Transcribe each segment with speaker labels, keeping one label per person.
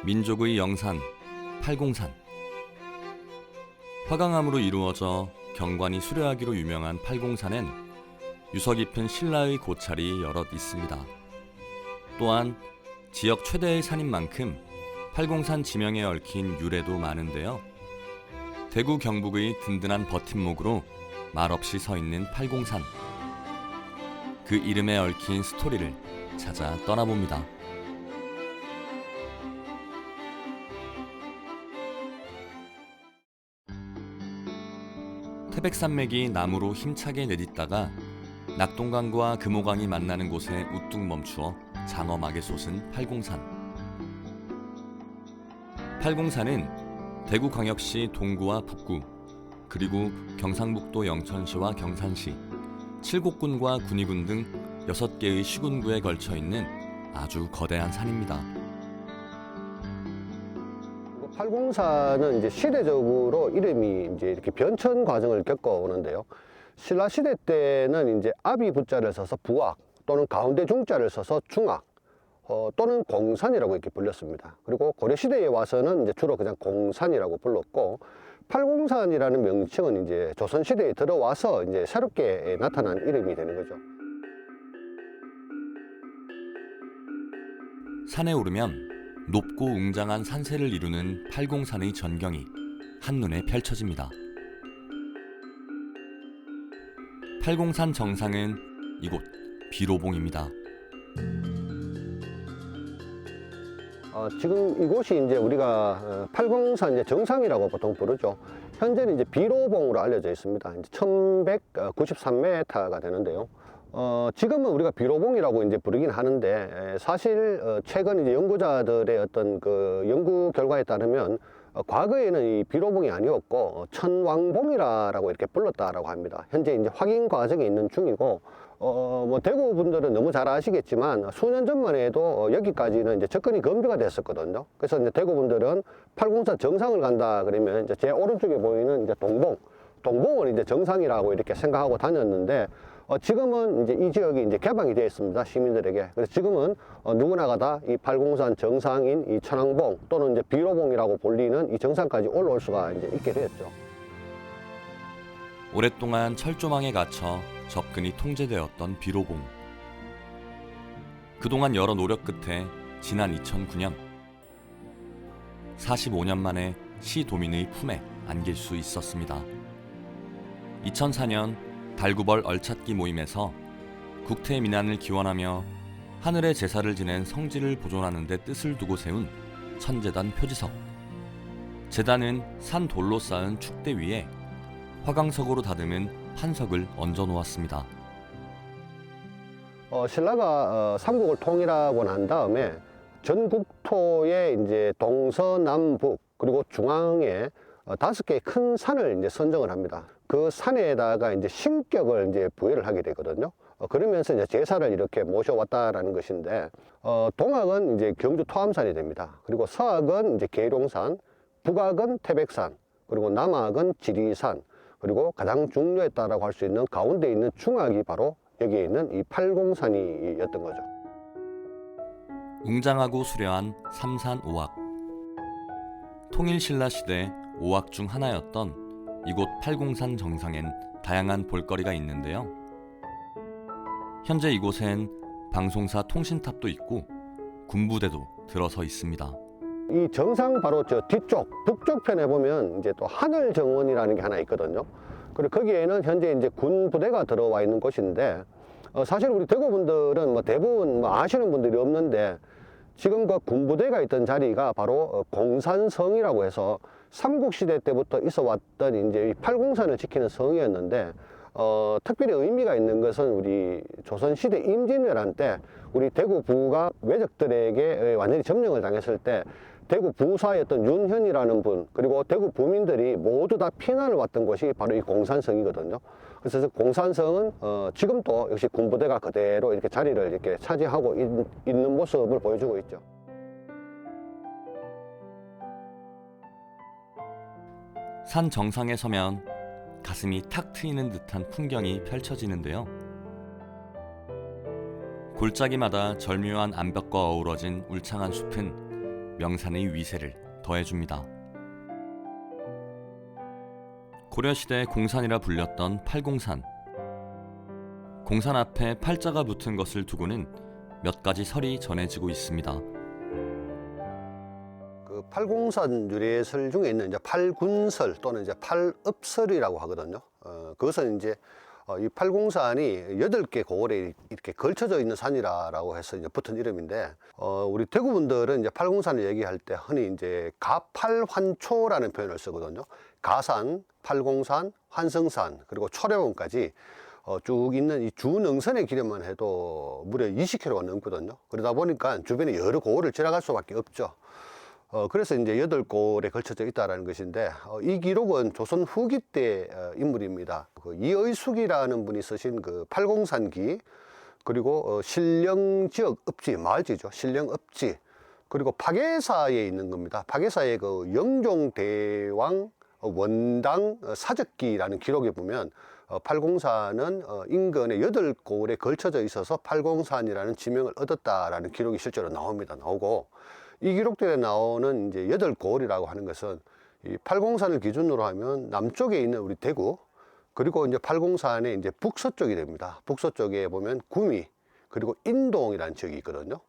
Speaker 1: 민족의 영산, 팔공산. 화강암으로 이루어져 경관이 수려하기로 유명한 팔공산엔 유서 깊은 신라의 고찰이 여럿 있습니다. 또한 지역 최대의 산인 만큼 팔공산 지명에 얽힌 유래도 많은데요. 대구 경북의 든든한 버팀목으로 말없이 서 있는 팔공산. 그 이름에 얽힌 스토리를 찾아 떠나봅니다. 태백산맥이 남으로 힘차게 내딛다가 낙동강과 금호강이 만나는 곳에 우뚝 멈추어 장엄하게 솟은 팔공산. 팔공산은 대구광역시 동구와 북구, 그리고 경상북도 영천시와 경산시, 칠곡군과 군위군 등 6개의 시군구에 걸쳐 있는 아주 거대한 산입니다.
Speaker 2: 팔공산은 이제 시대적으로 이름이 이제 이렇게 변천 과정을 겪어오는데요. 신라 시대 때는 이제 아비 부자를 써서 부악, 또는 가운데 중자를 써서 중악, 또는 공산이라고 이렇게 불렸습니다. 그리고 고려 시대에 와서는 이제 주로 그냥 공산이라고 불렀고, 팔공산이라는 명칭은 이제 조선 시대에 들어와서 이제 새롭게 나타난 이름이 되는 거죠.
Speaker 1: 산에 오르면 높고 웅장한 산세를 이루는 팔공산의 전경이 한눈에 펼쳐집니다. 팔공산 정상은 이곳 비로봉입니다.
Speaker 2: 지금 이곳이 이제 우리가 팔공산 이제 정상이라고 보통 부르죠. 현재는 이제 비로봉으로 알려져 있습니다. 이제 1193m가 되는데요. 지금은 우리가 비로봉이라고 이제 부르긴 하는데, 사실 최근 이제 연구자들의 어떤 그 연구 결과에 따르면 과거에는 이 비로봉이 아니었고 천왕봉이라고 이렇게 불렀다라고 합니다. 현재 이제 확인 과정에 있는 중이고, 뭐 대구 분들은 너무 잘 아시겠지만 수년 전만 해도 여기까지는 이제 접근이 금지가 됐었거든요. 그래서 이제 대구 분들은 팔공산 정상을 간다 그러면 이제 제 오른쪽에 보이는 이제 동봉을 이제 정상이라고 이렇게 생각하고 다녔는데, 지금은 이제 이 지역이 이제 개방이 되어 있습니다, 시민들에게. 그래서 지금은 누구나가 다 이 팔공산 정상인 이 천왕봉 또는 이제 비로봉이라고 불리는 이 정상까지 올라올 수가 이제 있게 되었죠.
Speaker 1: 오랫동안 철조망에 갇혀 접근이 통제되었던 비로봉. 그동안 여러 노력 끝에 지난 2009년 45년 만에 시도민의 품에 안길 수 있었습니다. 2004년 달구벌 얼찾기 모임에서 국태 민안을 기원하며 하늘의 제사를 지낸 성지를 보존하는 데 뜻을 두고 세운 천재단 표지석. 제단은 산 돌로 쌓은 축대 위에 화강석으로 다듬은 판석을 얹어 놓았습니다.
Speaker 2: 신라가 삼국을 통일하고 난 다음에 전국토의 이제 동서남북 그리고 중앙에 5개의 큰 산을 이제 선정을 합니다. 그 산에다가 이제 신격을 이제 부여를 하게 되거든요. 그러면서 이제 제사를 이렇게 모셔왔다라는 것인데, 동학은 이제 경주 토암산이 됩니다. 그리고 서학은 이제 계룡산, 북학은 태백산, 그리고 남학은 지리산, 그리고 가장 중요했다라고 할 수 있는 가운데 있는 중학이 바로 여기에 있는 이 팔공산이었던 거죠.
Speaker 1: 웅장하고 수려한 삼산 오악. 통일신라 시대 오악 중 하나였던 이곳 팔공산 정상엔 다양한 볼거리가 있는데요. 현재 이곳엔 방송사 통신탑도 있고 군부대도 들어서 있습니다.
Speaker 2: 이 정상 바로 저 뒤쪽 북쪽 편에 보면 이제 또 하늘정원이라는 게 하나 있거든요. 그리고 거기에는 현재 이제 군부대가 들어와 있는 곳인데, 사실 우리 대구 분들은 뭐 대부분 뭐 아시는 분들이 없는데, 지금 그 군부대가 있던 자리가 바로 공산성이라고 해서 삼국시대 때부터 있어 왔던 이제 이 팔공산을 지키는 성이었는데, 특별히 의미가 있는 것은 우리 조선시대 임진왜란 때 우리 대구 부가 외적들에게 완전히 점령을 당했을 때 대구 부사였던 윤현이라는 분, 그리고 대구 부민들이 모두 다 피난을 왔던 곳이 바로 이 공산성이거든요. 그래서 공산성은 지금도 역시 군부대가 그대로 이렇게 자리를 이렇게 차지하고 있는 모습을 보여주고 있죠.
Speaker 1: 산 정상에 서면 가슴이 탁 트이는 듯한 풍경이 펼쳐지는데요. 골짜기마다 절묘한 암벽과 어우러진 울창한 숲은 명산의 위세를 더해줍니다. 고려시대 공산이라 불렸던 팔공산. 공산 앞에 팔자가 붙은 것을 두고는 몇 가지 설이 전해지고 있습니다.
Speaker 2: 그 팔공산 유래설 중에 있는 이제 팔군설 또는 이제 팔읍설이라고 하거든요. 그것은 이제 이 팔공산이 8개 고을에 이렇게 걸쳐져 있는 산이라고 해서 이제 붙은 이름인데, 우리 대구 분들은 이제 팔공산을 얘기할 때 흔히 이제 가팔환초라는 표현을 쓰거든요. 가산, 팔공산, 환성산, 그리고 초려원까지 쭉 있는 이 주능선의 길에만 해도 무려 20km가 넘거든요. 그러다 보니까 주변에 여러 고을을 지나갈 수밖에 없죠. 그래서 이제 8골에 걸쳐져 있다는 것인데, 이 기록은 조선 후기 때 인물입니다. 그 이의숙이라는 분이 쓰신 그 팔공산기, 그리고 신령지역 읍지, 마을지죠. 신령읍지, 그리고 파괴사에 있는 겁니다. 파괴사의 그 영종대왕 원당 사적기라는 기록에 보면 팔공산은 인근의 8골에 걸쳐져 있어서 팔공산이라는 지명을 얻었다라는 기록이 실제로 나오고, 이 기록들에 나오는 이제 8고을이라고 하는 것은 이 팔공산을 기준으로 하면 남쪽에 있는 우리 대구, 그리고 이제 팔공산의 이제 북서쪽이 됩니다. 북서쪽에 보면 구미, 그리고 인동이라는 지역이 있거든요.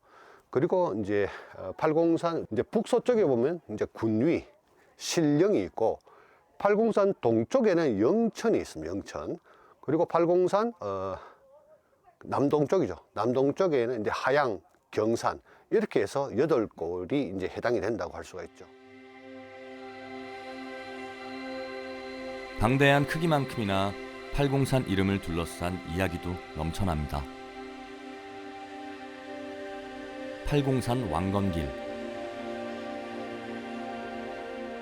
Speaker 2: 그리고 이제 팔공산 이제 북서쪽에 보면 이제 군위, 신령이 있고, 팔공산 동쪽에는 영천이 있습니다. 영천. 그리고 팔공산 남동쪽이죠. 남동쪽에는 이제 하양, 경산, 이렇게 해서 8골이 이제 해당이 된다고 할 수가 있죠.
Speaker 1: 방대한 크기만큼이나 팔공산 이름을 둘러싼 이야기도 넘쳐납니다. 팔공산 왕건길.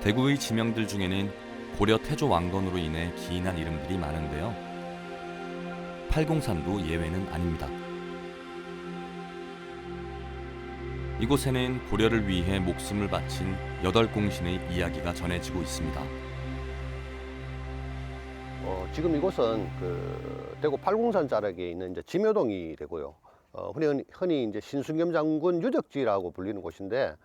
Speaker 1: 대구의 지명들 중에는 고려 태조 왕건으로 인해 기인한 이름들이 많은데요. 팔공산도 예외는 아닙니다. 이곳에는 고려를 위해 목숨을 바친 8공신의 이야기가 전해지고 있습니다.
Speaker 2: 지금 이곳은 그 대구 팔공산 자락에 있는 이제 지묘동이 되고요. 흔히 이제 신순겸 장군 유적지라고 불리는 곳인데,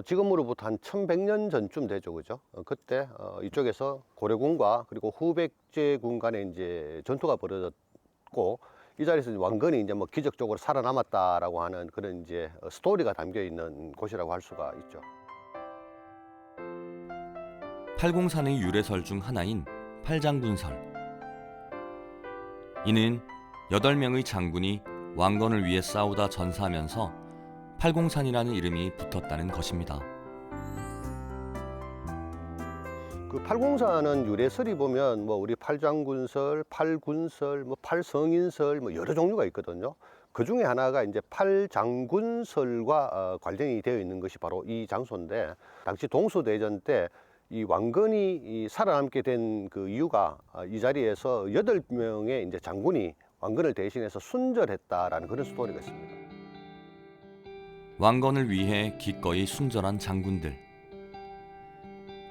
Speaker 2: 지금으로부터 한 1100년 전쯤 되죠, 그죠? 그때 이쪽에서 고려군과 그리고 후백제군 간에 이제 전투가 벌어졌고, 이 자리에서 왕건이 이제 뭐 기적적으로 살아남았다라고 하는 그런 이제 스토리가 담겨 있는 곳이라고 할 수가 있죠.
Speaker 1: 팔공산의 유래설 중 하나인 팔장군설. 이는 8명의 장군이 왕건을 위해 싸우다 전사하면서 팔공산이라는 이름이 붙었다는 것입니다.
Speaker 2: 그 팔공산은 유래설이 보면 뭐 우리 팔장군설, 팔군설, 뭐 팔성인설 뭐 여러 종류가 있거든요. 그 중에 하나가 이제 팔장군설과 관련이 되어 있는 것이 바로 이 장소인데, 당시 동서대전 때 이 왕건이 살아남게 된 그 이유가 이 자리에서 8명의 이제 장군이 왕건을 대신해서 순절했다라는 그런 스토리가 있습니다.
Speaker 1: 왕건을 위해 기꺼이 순절한 장군들.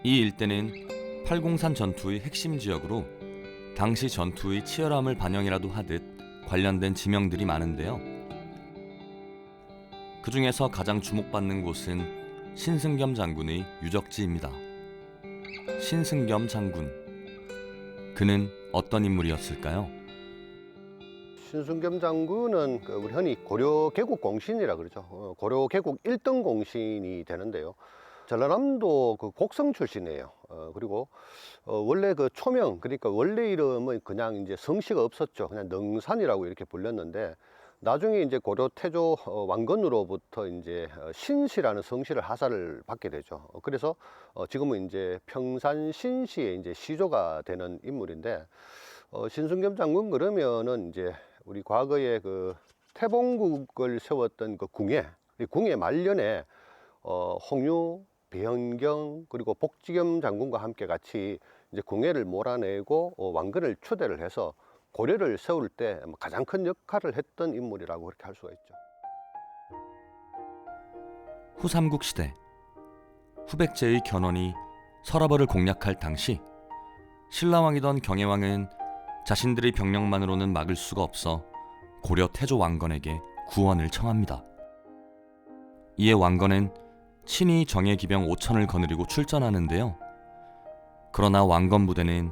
Speaker 1: 이 일대는 팔공산 전투의 핵심 지역으로 당시 전투의 치열함을 반영이라도 하듯 관련된 지명들이 많은데요. 그 중에서 가장 주목받는 곳은 신승겸 장군의 유적지입니다. 신승겸 장군. 그는 어떤 인물이었을까요?
Speaker 2: 신승겸 장군은 우리 흔히 고려 개국 공신이라 그러죠. 고려 개국 1등 공신이 되는데요. 전라남도 그 곡성 출신이에요. 그리고 원래 그 초명, 그러니까 원래 이름은 그냥 이제 성씨가 없었죠. 그냥 능산이라고 이렇게 불렸는데, 나중에 이제 고려 태조 왕건으로부터 이제 신씨라는 성씨를 하사를 받게 되죠. 그래서 지금은 이제 평산 신시의 이제 시조가 되는 인물인데, 신승겸 장군 그러면은 이제 우리 과거에 그 태봉국을 세웠던 그 궁예 말년에 홍유, 배현경 그리고 복지겸 장군과 함께 같이 이제 궁예를 몰아내고 왕건을 추대를 해서 고려를 세울 때 가장 큰 역할을 했던 인물이라고 그렇게 할 수가 있죠.
Speaker 1: 후삼국 시대 후백제의 견훤이 서라벌을 공략할 당시 신라왕이던 경혜왕은 자신들의 병력만으로는 막을 수가 없어 고려 태조 왕건에게 구원을 청합니다. 이에 왕건은 친히 정예 기병 5천을 거느리고 출전하는데요. 그러나 왕건 부대는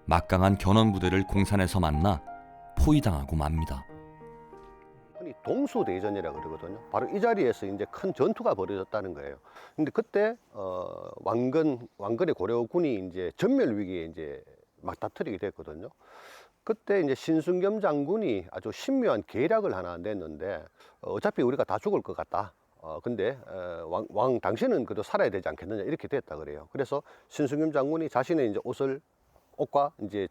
Speaker 1: 막강한 견훤 부대를 공산에서 만나 포위당하고 맙니다.
Speaker 2: 흔히 동수대전이라고 그러거든요. 바로 이 자리에서 이제 큰 전투가 벌어졌다는 거예요. 근데 그때 왕건의 고려군이 이제 전멸 위기에 이제 맞닥뜨리게 됐거든요. 그때 이제 신순겸 장군이 아주 신묘한 계략을 하나 냈는데 어차피 우리가 다 죽을 것 같다. 근데 왕 당신은 그래도 살아야 되지 않겠느냐 이렇게 됐다 그래요. 그래서 신순겸 장군이 자신의 이제 옷과 이제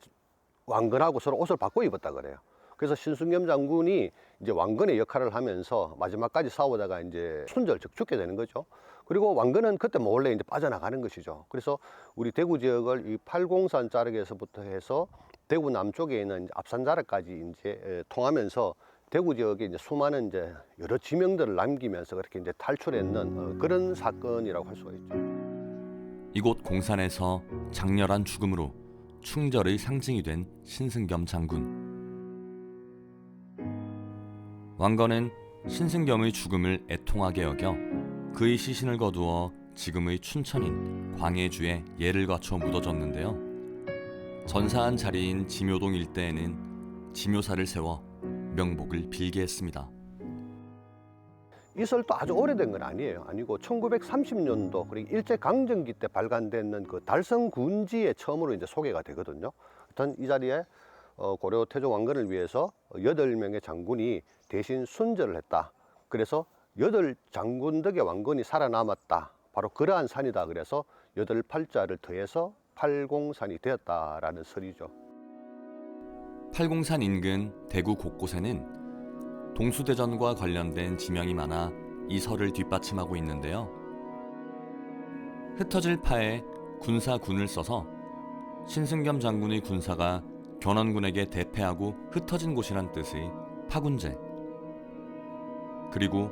Speaker 2: 왕건하고 서로 옷을 바꿔 입었다 그래요. 그래서 신순겸 장군이 이제 왕건의 역할을 하면서 마지막까지 싸우다가 이제 순절 즉 죽게 되는 거죠. 그리고 왕건은 그때 몰래 이제 빠져나가는 것이죠. 그래서 우리 대구 지역을 이 팔공산 자락에서부터 해서 대구 남쪽에 있는 압산자락까지 이제 통하면서 대구 지역에 이제 수많은 이제 여러 지명들을 남기면서 그렇게 이제 탈출했는 그런 사건이라고 할 수가 있죠.
Speaker 1: 이곳 공산에서 장렬한 죽음으로 충절의 상징이 된 신승겸 장군. 왕건은 신승겸의 죽음을 애통하게 여겨 그의 시신을 거두어 지금의 춘천인 광해주에 예를 갖춰 묻어줬는데요. 전사한 자리인 지묘동 일대에는 지묘사를 세워 명복을 빌게 했습니다.
Speaker 2: 이 설도 아주 오래된 건 아니고 1930년도 그리고 일제강점기 때 발간되는 그 달성군지에 처음으로 이제 소개가 되거든요. 하여튼 이 자리에 고려 태조 왕건을 위해서 8명의 장군이 대신 순절을 했다. 그래서 8장군 덕에 왕건이 살아남았다. 바로 그러한 산이다. 그래서 8팔자를 더해서 팔공산이 되었다라는 설이죠.
Speaker 1: 팔공산 인근 대구 곳곳에는 동수대전과 관련된 지명이 많아 이 설을 뒷받침하고 있는데요. 흩어질 파에 군사군을 써서 신승겸 장군의 군사가 견훤군에게 대패하고 흩어진 곳이란 뜻의 파군제, 그리고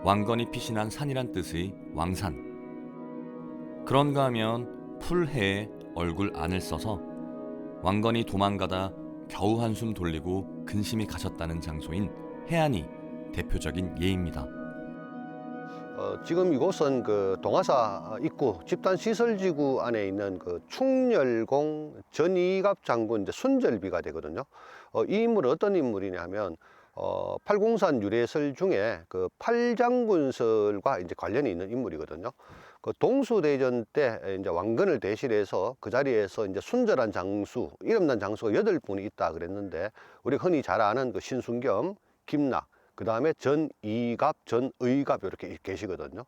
Speaker 1: 왕건이 피신한 산이란 뜻의 왕산. 그런가 하면 풀해에 얼굴 안을 써서 왕건이 도망가다 겨우 한숨 돌리고 근심이 가셨다는 장소인 해안이 대표적인 예입니다.
Speaker 2: 지금 이곳은 그 동화사 입구 집단시설지구 안에 있는 그 충렬공 전이갑 장군 이제 순절비가 되거든요. 이 인물은 어떤 인물이냐면 팔공산 유래설 중에 그 팔장군설과 이제 관련이 있는 인물이거든요. 그 동수대전 때 이제 왕건을 대신해서 그 자리에서 이제 순절한 장수, 이름난 장수가 8분이 있다 그랬는데 우리가 흔히 잘 아는 그 신순겸, 김낙, 그 다음에 전이갑, 전의갑 이렇게 계시거든요.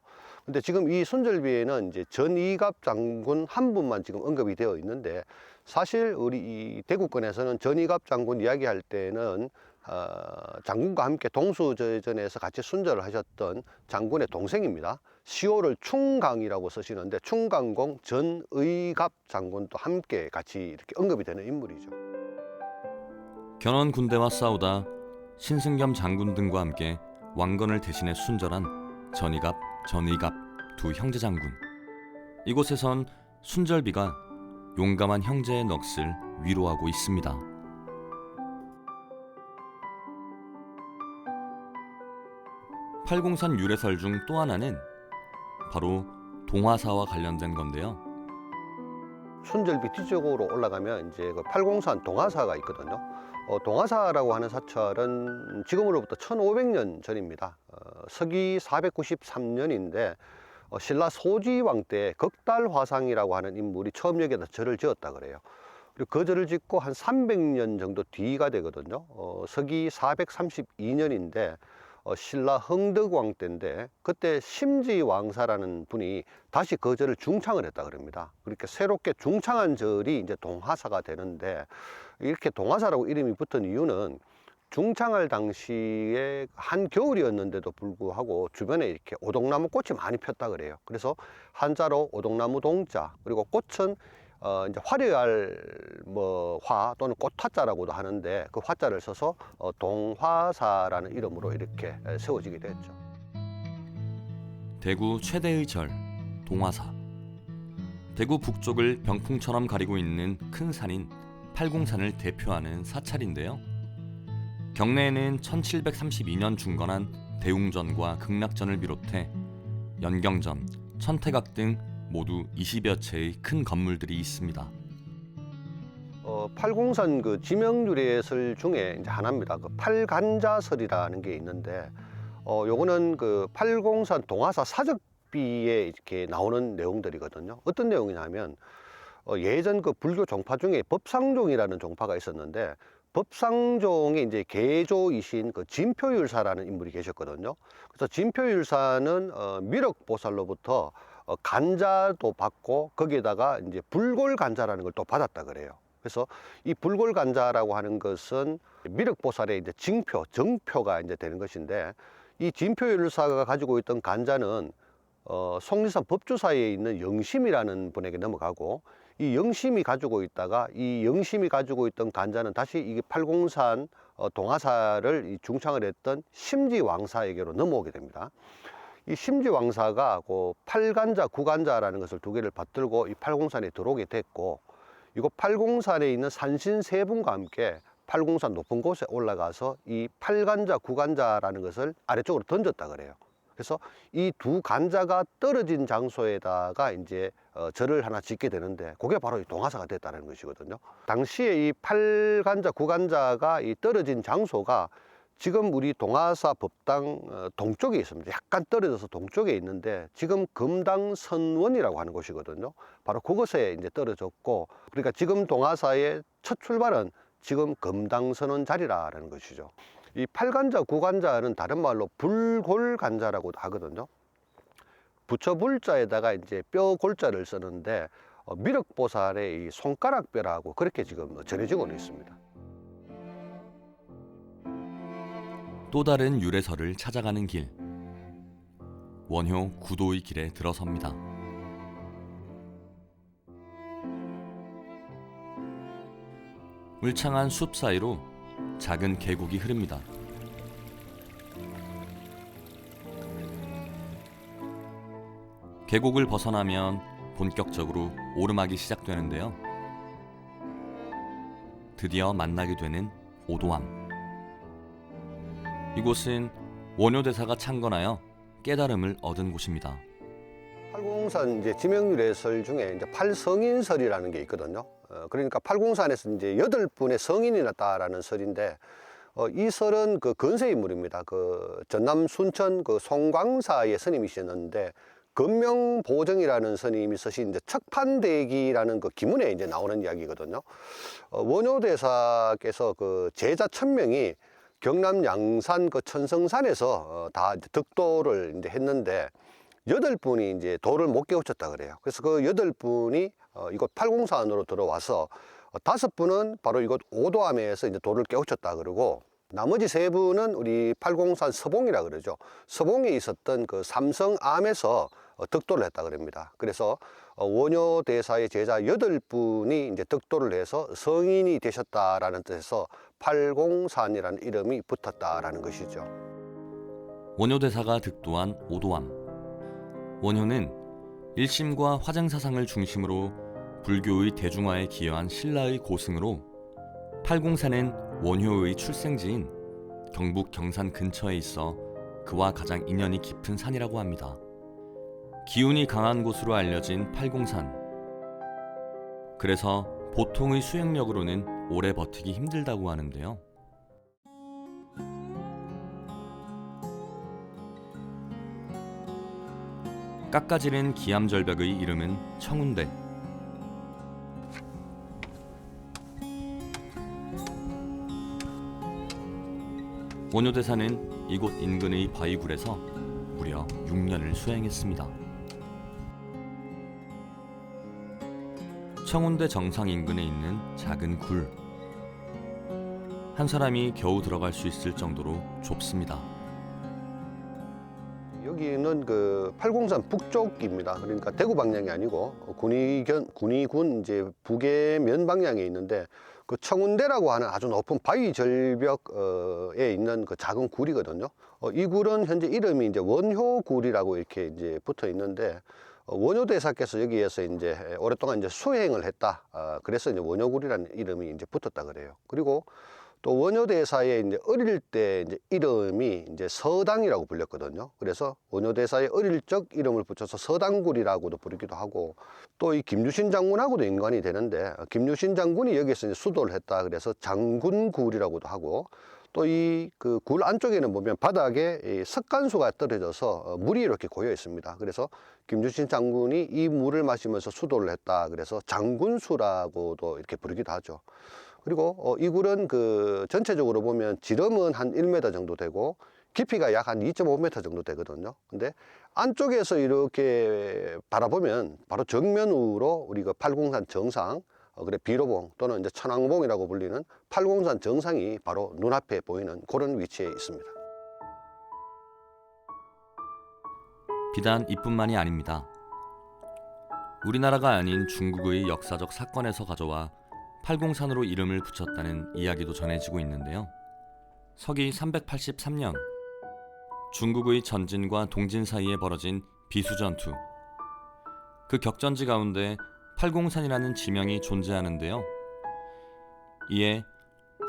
Speaker 2: 근데 지금 이 순절비에는 이제 전이갑 장군 한 분만 지금 언급이 되어 있는데 사실 우리 이 대구권에서는 전이갑 장군 이야기할 때는 장군과 함께 동수대전에서 같이 순절을 하셨던 장군의 동생입니다. 시호를 충강이라고 쓰시는데 충강공 전의갑 장군도 함께 같이 이렇게 언급이 되는 인물이죠.
Speaker 1: 견훤 군대와 싸우다 신승겸 장군 등과 함께 왕건을 대신해 순절한 전이갑, 전의갑 두 형제 장군. 이곳에선 순절비가 용감한 형제의 넋을 위로하고 있습니다. 팔공산 유래설 중 또 하나는 바로 동화사와 관련된 건데요.
Speaker 2: 순절비 뒤쪽으로 올라가면 이제 그 팔공산 동화사가 있거든요. 동화사라고 하는 사찰은 지금으로부터 1500년 전입니다. 서기 493년인데 신라 소지왕 때 극달화상이라고 하는 인물이 처음 여기다 절을 지었다 그래요. 그리고 그 절을 짓고 한 300년 정도 뒤가 되거든요. 서기 432년인데 신라 흥덕왕 때인데 그때 심지왕사라는 분이 다시 그 절을 중창을 했다 그럽니다. 그렇게 새롭게 중창한 절이 이제 동화사가 되는데 이렇게 동화사라고 이름이 붙은 이유는 중창할 당시에 한겨울이었는데도 불구하고 주변에 이렇게 오동나무 꽃이 많이 폈다 그래요. 그래서 한자로 오동나무 동자, 그리고 꽃은 이제 화려할 화 또는 꽃화자라고도 하는데 그 화자를 써서 동화사라는 이름으로 이렇게 세워지게 됐죠.
Speaker 1: 대구 최대의 절, 동화사. 대구 북쪽을 병풍처럼 가리고 있는 큰 산인 팔공산을 대표하는 사찰인데요. 경내에는 1732년 중건한 대웅전과 극락전을 비롯해 연경전, 천태각 등 모두 20여 채의 큰 건물들이 있습니다.
Speaker 2: 팔공산 그 지명유래설 중에 이제 하나입니다. 그 팔간자설이라는 게 있는데, 요거는 그 팔공산 동화사 사적비에 이렇게 나오는 내용들이거든요. 어떤 내용이냐면, 예전 그 불교 종파 중에 법상종이라는 종파가 있었는데, 법상종의 이제 계조이신 그 진표율사라는 인물이 계셨거든요. 그래서 진표율사는 미륵보살로부터 간자도 받고 거기에다가 이제 불골간자라는 걸 또 받았다 그래요. 그래서 이 불골간자라고 하는 것은 미륵보살의 이제 징표, 정표가 이제 되는 것인데, 이 진표율사가 가지고 있던 간자는 속리산 법주사에 있는 영심이라는 분에게 넘어가고, 이 영심이 가지고 있다가 이 영심이 가지고 있던 간자는 다시 이게 팔공산 동화사를 중창을 했던 심지왕사에게로 넘어오게 됩니다. 이 심지왕사가 그 팔간자, 구간자라는 것을 두 개를 받들고 이 팔공산에 들어오게 됐고, 이거 팔공산에 있는 산신 세 분과 함께 팔공산 높은 곳에 올라가서 이 팔간자, 구간자라는 것을 아래쪽으로 던졌다 그래요. 그래서 이 두 간자가 떨어진 장소에다가 이제 절을 하나 짓게 되는데, 그게 바로 이 동화사가 됐다는 것이거든요. 당시에 이 팔간자, 구간자가 이 떨어진 장소가 지금 우리 동화사 법당 동쪽에 있습니다. 약간 떨어져서 동쪽에 있는데, 지금 금당선원이라고 하는 곳이거든요. 바로 그곳에 이제 떨어졌고, 그러니까 지금 동화사의 첫 출발은 지금 금당선원 자리라는 것이죠. 이 팔간자, 구간자는 다른 말로 불골간자라고 하거든요. 부처 불자에다가 이제 뼈 골자를 쓰는데, 미륵보살의 이 손가락뼈라고 그렇게 지금 전해지고는 있습니다.
Speaker 1: 또 다른 유래설을 찾아가는 길. 원효 구도의 길에 들어섭니다. 울창한 숲 사이로 작은 계곡이 흐릅니다. 계곡을 벗어나면 본격적으로 오르막이 시작되는데요. 드디어 만나게 되는 오도암. 이곳은 원효대사가 창건하여 깨달음을 얻은 곳입니다.
Speaker 2: 팔공산 이제 지명유래설 중에 이제 팔성인설이라는 게 있거든요. 그러니까 팔공산에서 이제 8분의 성인이 났다라는 설인데, 이 설은 그 근세 인물입니다. 그 전남 순천 그 송광사의 스님이셨는데, 근명보정이라는 스님이 쓰신 이제 척판대기라는 그 기문에 이제 나오는 이야기거든요. 원효대사께서 그 제자 1000명이 경남 양산 그 천성산에서 다 이제 득도를 이제 했는데, 8분이 이제 도를 못 깨우쳤다 그래요. 그래서 그 8분이 이곳 팔공산으로 들어와서 5분은 바로 이곳 오도암에서 이제 도를 깨우쳤다 그러고, 나머지 3분은 우리 팔공산 서봉이라 그러죠. 서봉에 있었던 그 삼성암에서 득도를 했다 그럽니다. 그래서 원효 대사의 제자 8분이 이제 득도를 해서 성인이 되셨다라는 뜻에서 팔공산이라는 이름이 붙었다라는 것이죠.
Speaker 1: 원효대사가 득도한 오도암. 원효는 일심과 화쟁사상을 중심으로 불교의 대중화에 기여한 신라의 고승으로 팔공산은 원효의 출생지인 경북 경산 근처에 있어 그와 가장 인연이 깊은 산이라고 합니다. 기운이 강한 곳으로 알려진 팔공산. 그래서 보통의 수행력으로는 오래 버티기 힘들다고 하는데요. 깎아지른 기암절벽의 이름은 청운대. 원효대사는 이곳 인근의 바위굴에서 무려 6년을 수행했습니다. 청운대 정상 인근에 있는 작은 굴. 한 사람이 겨우 들어갈 수 있을 정도로 좁습니다.
Speaker 2: 여기는 그 팔공산 북쪽입니다. 그러니까 대구 방향이 아니고 군위군 이제 북해면 방향에 있는데 그 청운대라고 하는 아주 높은 바위 절벽에 있는 그 작은 굴이거든요. 이 굴은 현재 이름이 이제 원효굴이라고 이렇게 이제 붙어 있는데 원효대사께서 여기에서 이제 오랫동안 이제 수행을 했다. 그래서 이제 원효굴이라는 이름이 이제 붙었다 그래요. 그리고 또 원효대사의 이제 어릴 때 이제 이름이 이제 서당이라고 불렸거든요. 그래서 원효대사의 어릴 적 이름을 붙여서 서당굴이라고도 부르기도 하고, 또 이 김유신 장군하고도 연관이 되는데 김유신 장군이 여기서 이제 수도를 했다. 그래서 장군굴이라고도 하고, 또 이 그 굴 안쪽에는 보면 바닥에 이 석간수가 떨어져서 물이 이렇게 고여 있습니다. 그래서 김유신 장군이 이 물을 마시면서 수도를 했다. 그래서 장군수라고도 이렇게 부르기도 하죠. 그리고 이 굴은 그 전체적으로 보면 지름은 한 1m 정도 되고 깊이가 약 한 2.5m 정도 되거든요. 근데 안쪽에서 이렇게 바라보면 바로 정면으로 우리 그 팔공산 정상, 그래 비로봉 또는 이제 천왕봉이라고 불리는 팔공산 정상이 바로 눈앞에 보이는 그런 위치에 있습니다.
Speaker 1: 비단 이뿐만이 아닙니다. 우리나라가 아닌 중국의 역사적 사건에서 가져와 팔공산으로 이름을 붙였다는 이야기도 전해지고 있는데요. 서기 383년 중국의 전진과 동진 사이에 벌어진 비수전투. 그 격전지 가운데 팔공산이라는 지명이 존재하는데요. 이에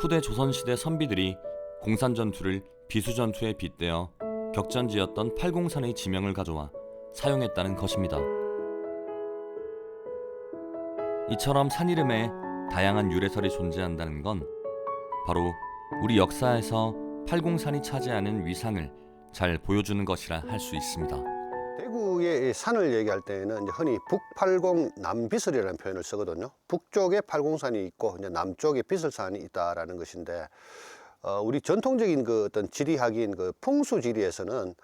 Speaker 1: 후대 조선시대 선비들이 공산전투를 비수전투에 빗대어 격전지였던 팔공산의 지명을 가져와 사용했다는 것입니다. 이처럼 산 이름에 다양한 유래설이 존재한다는 건 바로 우리 역사에서 팔공산이 차지하는 위상을 잘 보여주는 것이라 할 수 있습니다.
Speaker 2: 대구의 산을 얘기할 때는 이제 흔히 북팔공 남비설이라는 표현을 쓰거든요. 북쪽에 팔공산이 있고 이제 남쪽에 비설산이 있다라는 것인데, 우리 전통적인 그 어떤 지리학인 그 풍수지리에서는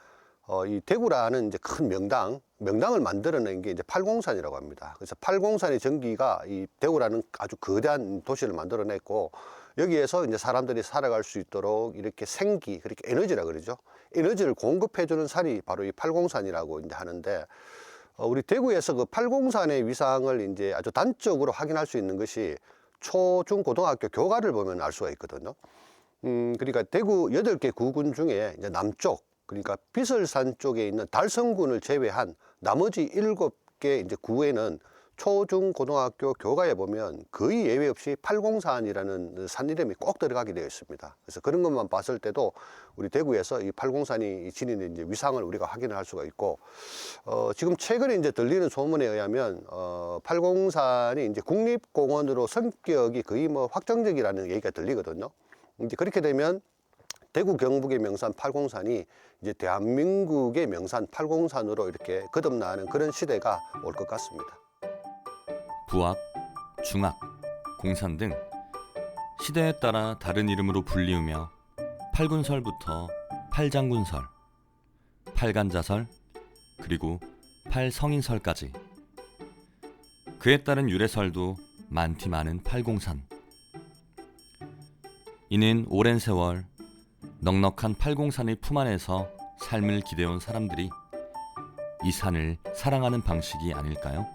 Speaker 2: 이 대구라는 이제 큰 명당을 만들어낸 게 이제 팔공산이라고 합니다. 그래서 팔공산의 전기가 이 대구라는 아주 거대한 도시를 만들어냈고, 여기에서 이제 사람들이 살아갈 수 있도록 이렇게 생기, 그렇게 에너지라 그러죠. 에너지를 공급해주는 산이 바로 이 팔공산이라고 이제 하는데, 우리 대구에서 그 팔공산의 위상을 이제 아주 단적으로 확인할 수 있는 것이 초, 중, 고등학교 교과를 보면 알 수가 있거든요. 그러니까 대구 8개 구군 중에 이제 남쪽, 그러니까 비설산 쪽에 있는 달성군을 제외한 나머지 7개 이제 구에는 초, 중, 고등학교 교과에 보면 거의 예외 없이 팔공산이라는 산 이름이 꼭 들어가게 되어 있습니다. 그래서 그런 것만 봤을 때도 우리 대구에서 이 팔공산이 지니는 이제 위상을 우리가 확인을 할 수가 있고, 지금 최근에 이제 들리는 소문에 의하면 팔공산이 이제 국립공원으로 성격이 거의 뭐 확정적이라는 얘기가 들리거든요. 이제 그렇게 되면 대구 경북의 명산 팔공산이 이제 대한민국의 명산 팔공산으로 이렇게 거듭나는 그런 시대가 올 것 같습니다.
Speaker 1: 부학, 중학, 공산 등 시대에 따라 다른 이름으로 불리우며 팔군설부터 팔장군설, 팔간자설, 그리고 팔성인설까지 그에 따른 유래설도 많디 많은 팔공산. 이는 오랜 세월 넉넉한 팔공산의 품 안에서 삶을 기대온 사람들이 이 산을 사랑하는 방식이 아닐까요?